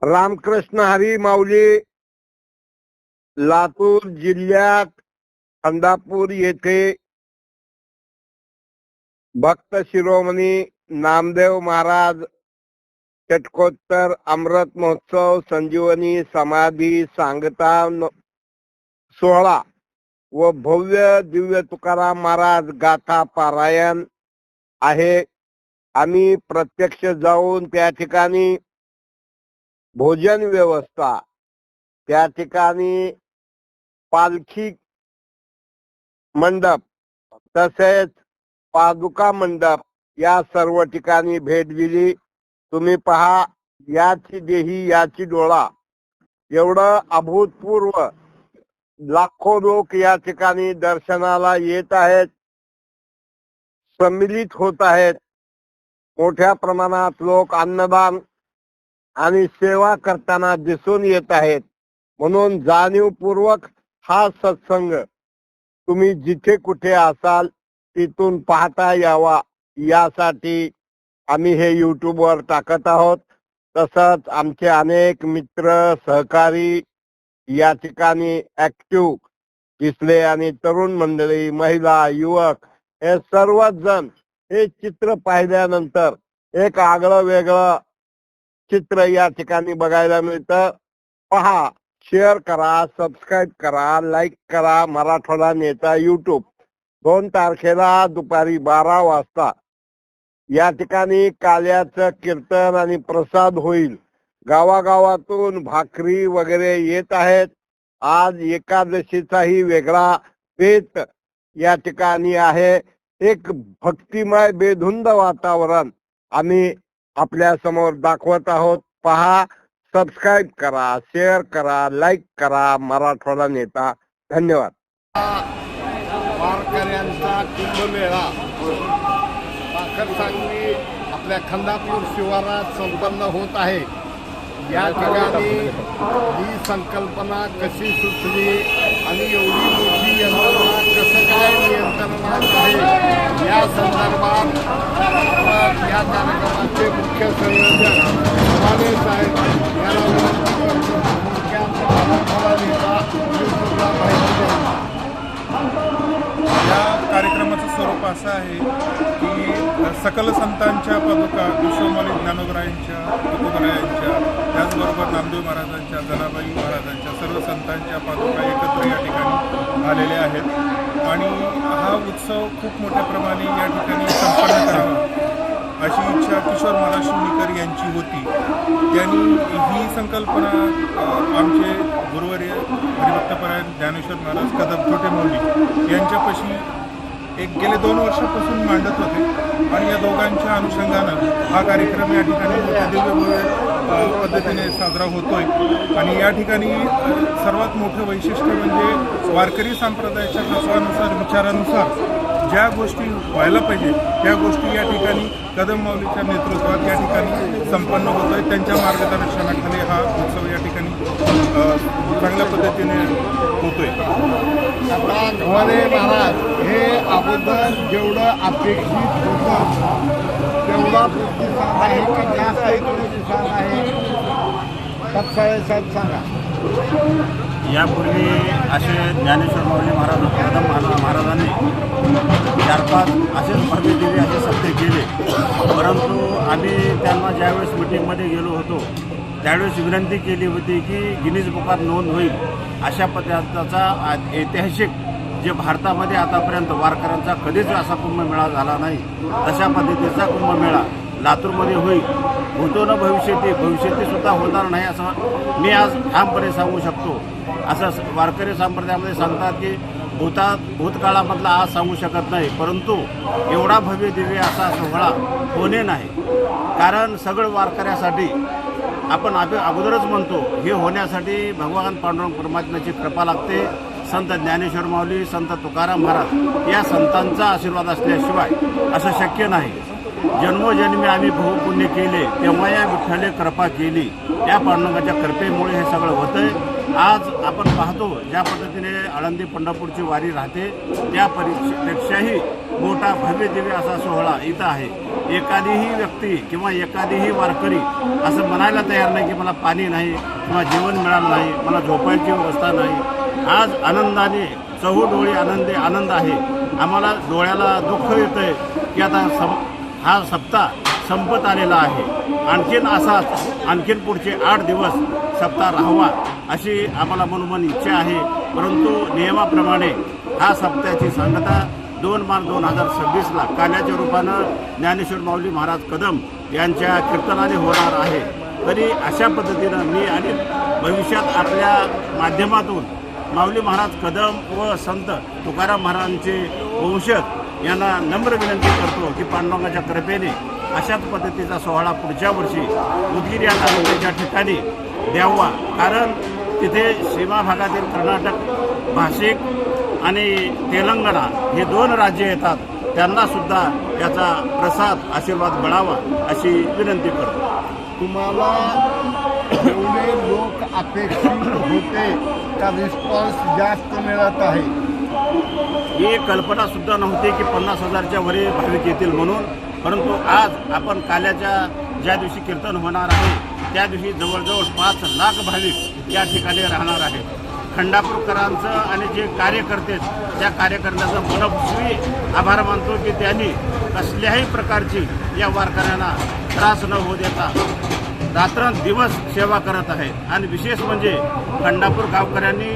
रामकृष्ण हरी माऊली लातूर जिल्ह्यात खंडापूर येथे भक्त शिरोमणी नामदेव महाराज षटकोत्तर अमृत महोत्सव संजीवनी समाधी सांगता सोहळा व भव्य दिव्य तुकाराम महाराज गाथा पारायण आहे। आम्ही प्रत्यक्ष जाऊन त्या ठिकाणी भोजन व्यवस्था, त्या ठिकाणी पालखी मंडप तसेच पादुका मंडप या सर्व ठिकाणी भेट दिली। तुम्ही पहा, याची देही याची डोळा, एवढं अभूतपूर्व लाखो लोक या ठिकाणी दर्शनाला येत आहेत, सम्मिलित होत आहेत। मोठ्या प्रमाणात लोक अन्नदान आणि सेवा करताना दिसून येत आहेत। म्हणून जाणीवपूर्वक हा सत्संग तुम्ही जिथे कुठे असाल तिथून पाहता यावा यासाठी आम्ही हे YouTube वर टाकत आहोत। तसंच आमचे अनेक मित्र सहकारी या ठिकाणी ऍक्टिव्ह दिसले आणि तरुण मंडळी, महिला, युवक हे सर्वच जण हे चित्र पाहिल्यानंतर एक आगळं वेगळं चित्र या ठिकाणी बघायला मिळतं। पहा, शेअर करा, सबस्क्राईब करा, लाईक करा। मराठवाडा नेता YouTube 2 तारखेला दुपारी 12 वाजता या ठिकाणी काल्याचं कीर्तन आणि प्रसाद होईल। गावागावातून भाकरी वगैरे येत आहेत। आज एकादशीचाही वेगळा बेत या ठिकाणी आहे। एक भक्तिमय बेधुंद वातावरण आम्ही आपल्या समोर दाखवत आहोत। पहा, सबस्क्राईब करा, शेअर करा, लाईक करा। मराठवाडा नेता। धन्यवाद। वारकऱ्यांचा कुंभमेळा साखर सांगली आपल्या खंडापूर शिवारात संपन्न होत आहे। या ठिकाणी ही संकल्पना कशी सुचली आणि एवढी मोठी यंत्रणा कसं काय नियंत्रणात आहे या संदर्भात या कार्यक्रमाचे मुख्य संयोजक वाले साहेब यांना विनंती करतो। या कार्यक्रमाचं स्वरूप असं आहे की सकल संतांच्या पादुका विश्वमाली ज्ञानोबरायांच्या, तुकोबरायांच्या, त्याचबरोबर नामदेव महाराजांच्या, जनाबाई महाराजांच्या, सर्व संतांच्या पादुका एकत्र या ठिकाणी आलेल्या आहेत आणि हा उत्सव खूप मोठ्या प्रमाणे या ठिकाणी संपन्न करावा अशी इच्छा किशोर महाराज शिवणीकर यांची होती। त्यांनी ही संकल्पना आमचे गुरुवर्य हरिभक्तपरायण ज्ञानेश्वर महाराज कदम छोटे मौली यांच्यापाशी गेले 2 वर्षापासून मांडत होते आणि या दोघांच्या अनुषंगानं हा कार्यक्रम या ठिकाणी दिव्य पद्धतीने साजरा होतोय। आणि या ठिकाणी सर्वात मोठं वैशिष्ट्य म्हणजे वारकरी संप्रदायाच्या तत्वानुसार, विचारानुसार ज्या गोष्टी व्हायला पाहिजे त्या गोष्टी या ठिकाणी कदम माऊलीच्या नेतृत्वात या ठिकाणी संपन्न होत आहे। त्यांच्या मार्गदर्शनाखाली हा उत्सव या ठिकाणी चांगल्या पद्धतीने होतोय। आता ढोरे महाराज हे अगोदर जेवढं अपेक्षित होतं तेवढा प्रतिसाद आहे की जास्त प्रतिसाद आहे? सत्साळे साहेब सांगा। यापूर्वी असे ज्ञानेश्वर माऊली महाराज, कदम महाराजांनी 4-5 असेच भव्य दिव्य असे सत्य केले, परंतु आम्ही त्यांना ज्यावेळेस मिटिंगमध्ये गेलो होतो त्यावेळेस विनंती केली होती की गिनीज बुकात नोंद होईल अशा पद्धतीचा ऐतिहासिक जे भारतामध्ये आतापर्यंत वारकऱ्यांचा कधीच असा कुंभमेळा झाला नाही तशा पद्धतीचा कुंभमेळा लातूरमध्ये होईल। होतो ना भविष्यात सुद्धा होणार नाही असं मी आज ठामपणे सांगू शकतो। असं वारकरी संप्रदायामध्ये सांगतात की भूतकाळामधला आज सांगू शकत नाही, परंतु एवढा भव्य दिव्य असा सोहळा होणे नाही। कारण सगळं वारकऱ्यासाठी आपण अगोदरच म्हणतो हे होण्यासाठी भगवान पांडुरंग परमात्म्याची कृपा लागते। संत ज्ञानेश्वर माऊली, संत तुकाराम महाराज या संतांचा आशीर्वाद असल्याशिवाय असं शक्य नाही। जन्मोजन्मी आम्ही बहुपुण्य केले तेव्हा या विठ्ठले कृपा केली. त्या पांडुरंगाच्या कृपेमुळे हे सगळं होतंय. आज आपण पाहतो ज्या पद्धतीने आळंदी पंढरपूरची वारी राहते त्या पेक्षाही मोठा भव्य दिव्य असा सोहळा इथं आहे. एखादीही व्यक्ती किंवा एखादीही वारकरी असं म्हणायला तयार नाही की मला पाणी नाही किंवा जेवण मिळालं नाही, मला झोपायची व्यवस्था नाही. आज आनंदाने चहूडोळी आनंद आहे. आम्हाला डोळ्याला दुःख येतं आहे की आता हा सप्ताह संपत आलेला आहे. आणखीन पुढचे 8 दिवस सप्ताह राहावा अशी आम्हाला मनोमन इच्छा आहे. परंतु नियमाप्रमाणे हा सप्ताहाची सांगता 2 मार्च 2026ला काल्याच्या रूपानं ज्ञानेश्वर माऊली महाराज कदम यांच्या कीर्तनाने होणार आहे. तरी अशा पद्धतीनं मी आणि भविष्यात आपल्या माध्यमातून माऊली महाराज कदम व संत तुकाराम महाराजांचे वंशज यांना नम्र विनंती करतो की पांडुरंगाच्या कृपेने अशाच पद्धतीचा सोहळा पुढच्या वर्षी उदगीर या तालुक्याच्या ठिकाणी द्यावा. कारण तिथे सीमा भागातील कर्नाटक भाषिक आणि तेलंगणा हे 2 राज्य येतात. त्यांनासुद्धा याचा प्रसाद आशीर्वाद मिळावा अशी विनंती करतो. तुम्हाला एवढे लोक अपेक्षित होते का रिस्पॉन्स जास्त मिळत आहे? ही कल्पनासुद्धा नव्हती की 50,000च्या वरी भाविक येतील म्हणून. परंतु आज आपण काल्याच्या ज्या दिवशी कीर्तन होणार आहे त्या दिवशी जवळजवळ 5 लाख भाविक या ठिकाणी राहणार आहेत. खंडापूरकरांचं आणि जे कार्यकर्ते त्या कार्यकर्त्यांचा मनस्वी आभार मानतो की त्यांनी कसल्याही प्रकारची या वारकऱ्यांना त्रास न होऊ देता रात्रंदिवस सेवा करत आहेत. आणि विशेष म्हणजे खंडापूर गावकऱ्यांनी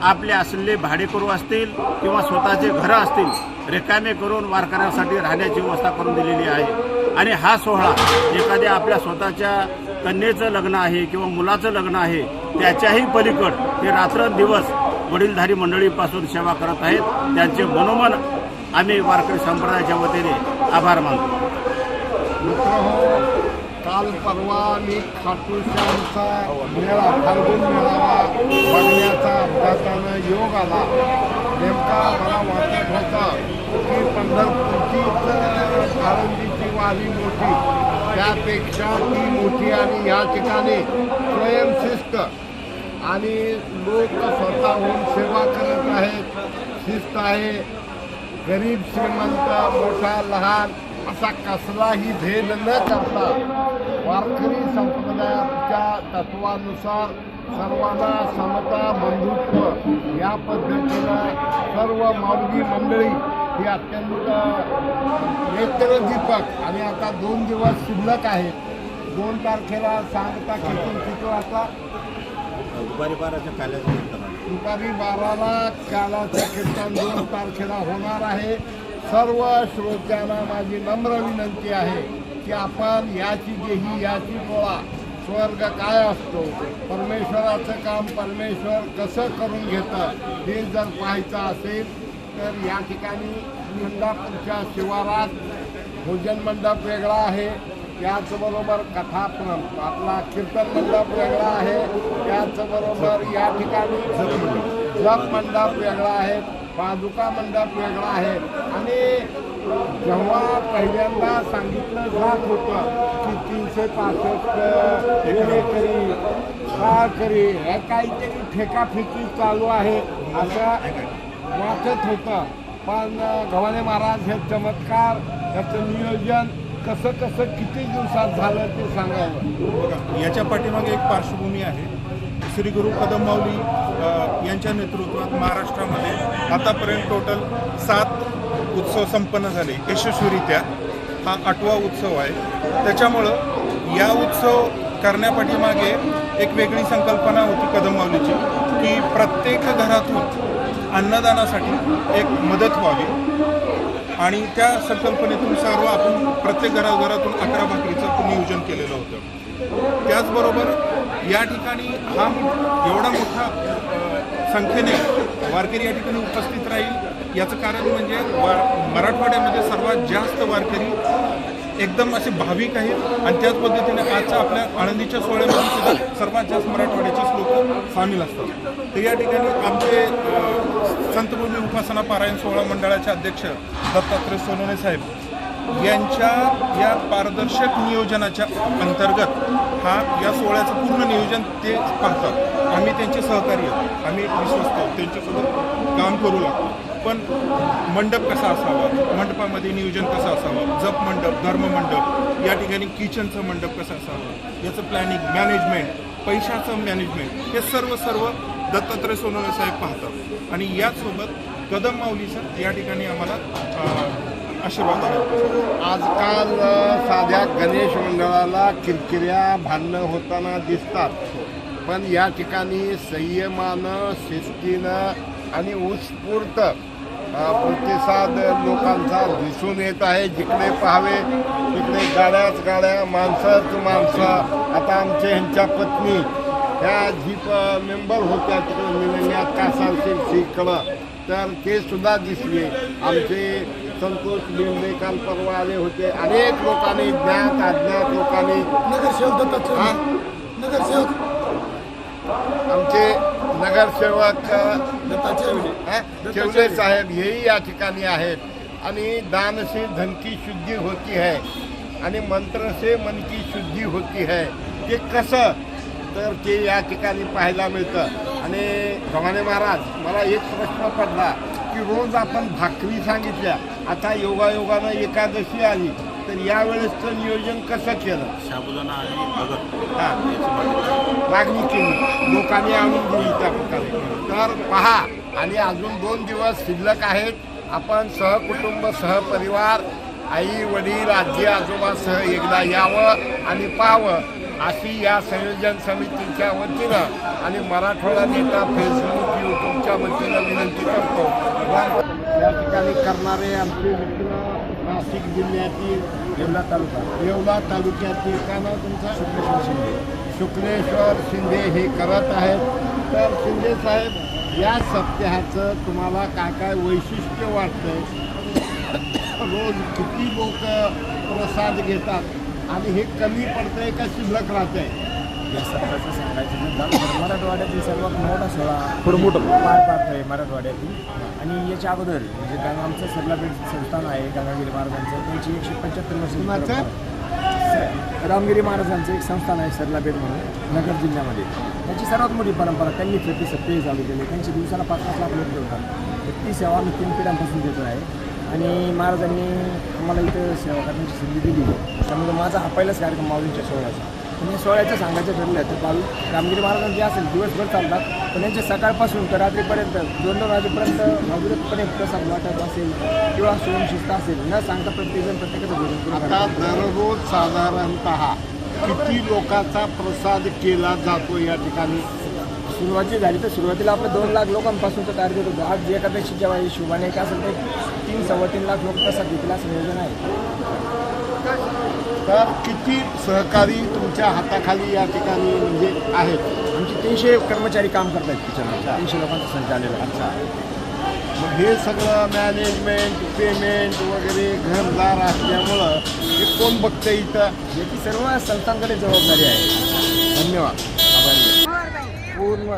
आपले असलेले भाडेकरू असतील किंवा स्वतःचे घरं असतील रिकामे करून वारकऱ्यांसाठी राहण्याची व्यवस्था करून दिलेली आहे. आणि हा सोहळा एखाद्या आपल्या स्वतःच्या कन्येचं लग्न आहे किंवा मुलाचं लग्न आहे त्याच्याही पलीकड ते रात्रंदिवस वडीलधारी मंडळीपासून सेवा करत आहेत. त्यांचे मनोमन आम्ही वारकरी संप्रदायाच्या वतीने आभार मानतो. मित्रहो, काल परवा मी खाटूश्यामचा मेळा फाल्गुन मेळावा बघण्याचा अपघातानं योग आला. नेमका मला वाटत होतं की पंढरपूरचीच आळंदीची वारी मोठी, त्यापेक्षा ती मोठी. आणि या ठिकाणी स्वयंशिस्त आणि लोक स्वतःहून सेवा करत आहेत. शिस्त आहे. गरीब श्रीमंत मोठा लहान असा कसलाही भेद न करता वारकरी संप्रदायाच्या तत्वानुसार सर्वांना समता बंधुत्व या पद्धतीनं सर्व माऊली मंडळी ही अत्यंत नेत्रदीपक. आणि आता 2 दिवस शिल्लक आहेत. 2 तारखेला सांगता किती वाजता? दुपारी 12च्या काल्याचं कीर्तन आहे. दुपारी 12ला कालाचं कीर्तन 2 तारखेला होणार आहे. सर्व श्रोत्यांना माझी नम्र विनंती आहे की आपण याची देही याची गोळा. स्वर्ग काय असतो, परमेश्वराचं काम परमेश्वर कसं करून घेतं हे जर पाहायचं असेल तर या ठिकाणी खंडापूरच्या शिवारात भोजन मंडप वेगळा आहे. त्याचबरोबर कथाप्रम आपला कीर्तन मंडप वेगळा आहे. त्याचबरोबर या ठिकाणी जप मंडप वेगळा आहे. पादुका मंडप वेगळा आहे. आणि जेव्हा पहिल्यांदा सांगितलं जात होतं की 365 विणेकरी काळकरी हे काहीतरी फेकाफेकी चालू आहे असं वाटत होतं. पण गव्हाणे महाराज हे चमत्कार याचं नियोजन कसं किती दिवसात झालं ते सांगावं. याच्या पाठीमागे एक पार्श्वभूमी आहे. श्री गुरु कदम माऊली यांच्या नेतृत्वात महाराष्ट्रामध्ये आतापर्यंत टोटल 7 उत्सव संपन्न झाले यशस्वीरित्या. हा 8वा उत्सव आहे. त्याच्यामुळं या उत्सव करण्यापाठीमागे एक वेगळी संकल्पना होती कदम माऊलीची की प्रत्येक घरातून अन्नदानासाठी एक मदत व्हावी. आणि त्या संकल्पनेतून सर्व आपण प्रत्येक घराघरातून 11 भाकरीचं नियोजन केलेलं होतं. त्याचबरोबर या ठिकाणी हा एवढा मोठा संख्येने वारकरी या ठिकाणी उपस्थित राहील याचं कारण म्हणजे मराठवाड्यामध्ये सर्वात जास्त वारकरी एकदम असे भाविक आहेत. आणि त्याच पद्धतीने आजच्या आपल्या आळंदीच्या सोहळ्यामध्ये सुद्धा सर्वात जास्त मराठवाड्याचेच लोक सामील असतात. तर या ठिकाणी आमचे संतभूमी उपासना पारायण सोहळा मंडळाचे अध्यक्ष दत्तात्रय सोनवणे साहेब यांच्या या पारदर्शक नियोजनाच्या अंतर्गत या सोहळ्याचं पूर्ण नियोजन ते करतात. आम्ही त्यांचे सहकारी आहोत, आम्ही विश्वस्त आहोत, त्यांच्यासोबत काम करू लागतो. पण मंडप कसा असावा, मंडपामध्ये नियोजन कसं असावं, जप मंडप, धर्म मंडप, या ठिकाणी किचनचं मंडप कसं असावं, याचं प्लॅनिंग, मॅनेजमेंट, पैशाचं मॅनेजमेंट, हे सर्व दत्तात्रय सोनवणे साहेब पाहतात. आणि याचसोबत कदम माऊलीचं या ठिकाणी आम्हाला आशीर्वाद आहे. आजकाल साध्या गणेश मंडळाला किरकिऱ्या भांडणं होताना दिसतात, पण या ठिकाणी संयमानं, शिस्तीनं आणि उत्स्फूर्त प्रतिसाद लोकांचा दिसून येत आहे. जिकडे पाहावे तिकडे गाड्याच गाड्या, माणसंच माणसं. आता आमचे ह्यांच्या पत्नी ह्या जीप मेंबर होत्या तिकडे निलंग्यात कासारकडं, तर ते सुद्धा दिसले. आमचे संतोष लिंबे काल परवा आले होते. अनेक लोकांनी, ज्ञात अज्ञात लोकांनी, आमचे नगरसेवक चेवले साहेब हेही या ठिकाणी आहेत. आणि दान से धन की शुद्धी होती है आणि मंत्र से मन की शुद्धी होती है. ते कसं तर ते या ठिकाणी पाहायला मिळतं. आणि गव्हाणे महाराज, मला एक प्रश्न पडला की रोज आपण भाकरी सांगितल्या, आता योगायोगानं एकादशी आली, तर यावेळेसचं नियोजन कसं केलं? साबुदाणा आणि भगत मागणी केली, लोकांनी आणून दिली त्या प्रकारे. तर पहा, आणि अजून 2 दिवस शिल्लक आहेत. आपण सहकुटुंब, सहपरिवार, आई वडील, आजी आजोबासह एकदा यावं आणि पाहावं, अशी या संयोजन समितीच्या वतीनं आणि मराठवाडा नेता फेसबुक, यूट्यूबच्या वतीनं विनंती करतो. या ठिकाणी करणारे आमचे मित्र नाशिक जिल्ह्यातील येवला तालुक्यातील, काय नाव तुमचं? शुक्लेश्वर शिंदे हे करत आहेत. तर शिंदे साहेब, या सप्ताहाचं तुम्हाला काय काय वैशिष्ट्य वाटतंय? रोज किती लोक प्रसाद घेतात आणि हे कमी पडतंय का शिल्लक राहतंय? या सप्ताहाचं सांगायचं तर मराठवाड्यातील सर्वात मोठा सोहळा पार पाडतो आहे मराठवाड्यातील. आणि याच्या अगोदर म्हणजे आमचं सरलापेठ संस्थान आहे गंगागिरी महाराजांचं, त्यांची 175 वर्ष. रामगिरी महाराजांचं एक संस्थान आहे सरलापेठ म्हणून नगर जिल्ह्यामध्ये. त्याची सर्वात मोठी परंपरा त्यांनी प्रति सप्ताही चालू केली. त्यांची दिवसाला 5-5 लाख लोक ठेवतात. ती सेवा आम्ही 3 पिढ्यांपासून देतो आहे. आणि महाराजांनी आम्हाला इथं सेवा करण्याची संधी दिली. त्यामुळे माझा हा पहिलाच कार्यक्रम माऊलींच्या सोहळ्याचा. पण या सोहळ्याचं सांगायचं ठरलं तर काल रामगिरी महाराजांचे जे असेल दिवसभर चालतात, पण यांचे सकाळपासून तर रात्रीपर्यंत 2-2 वाजेपर्यंत अविरतपणे प्रसाद वाटत असेल किंवा स्वयंशिस्त असेल, न सांगता प्रत्येकजण प्रत्येकाचं भोजन करून आता दररोज साधारणतः किती लोकांचा प्रसाद केला जातो या ठिकाणी? सुरुवाती झाली तर सुरुवातीला आपलं 2 लाख लोकांपासूनचं टार्गेट होतं. आज एकापेक्षा जेव्हा हिशोबाने काय असेल तर 3-3.25 लाख लोक प्रसाद घेतील असं नियोजन आहे. तर किती सहकारी तुमच्या हाताखाली या ठिकाणी म्हणजे आहेत? आमचे 300 कर्मचारी काम करत आहेत किचनला. 300 लोकांचा संच आलेला. अच्छा, मग हे सगळं मॅनेजमेंट, पेमेंट वगैरे घरदार असल्यामुळं हे कोण बघतं इथं? याची सर्व संस्थांकडे जबाबदारी आहे. धन्यवाद. पूर्ण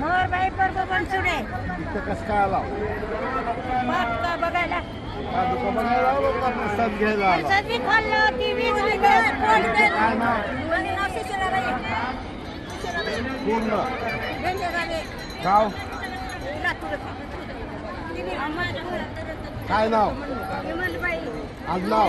मोरबाई बनसुडे इथं कसं काय आला? बघायला बघायला आलो का प्रसाद घ्यायला आला? सगळी खाल्लं टीव्ही काय नाव? पूर्ण गाव काय नाव? आडनाव?